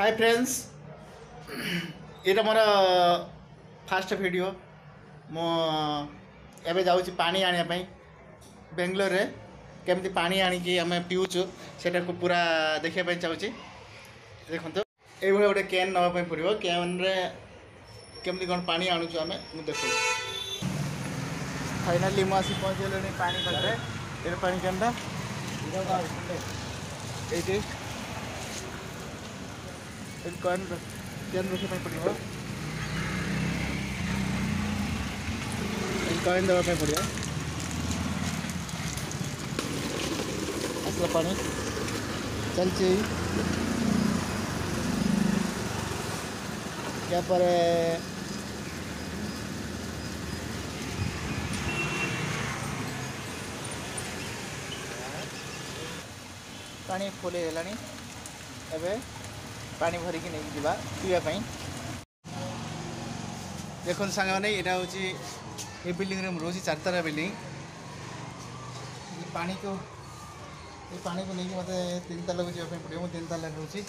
Hi friends, ये मोर fast video मो एबे जाऊँ पानी आने बेंगलोर रे केमती पानी आनिकी आम पीऊचु से पूरा देखा चाहूँगी। देखो ये गोटे कैन नापी पड़ो कैन रे केमती कौन पानी आणुचु आम देख। फाइनाली मुझे पहुँचल पानी पाखे ये पानी कैनटा ये कैन रखा पड़ो कैन देवाई पड़ो आसला पानी चलती या पर पानी फुल गलानी एवं पानी भरिकी नहीं जावा पीवाई। देखो सांग मैंने यहाँ हूँ ये बिल्डिंग में रोज 4 ताला बिल्डिंग पानी को नहीं मत 3 ताला को जावाई पड़ो। 3 ताला रोचे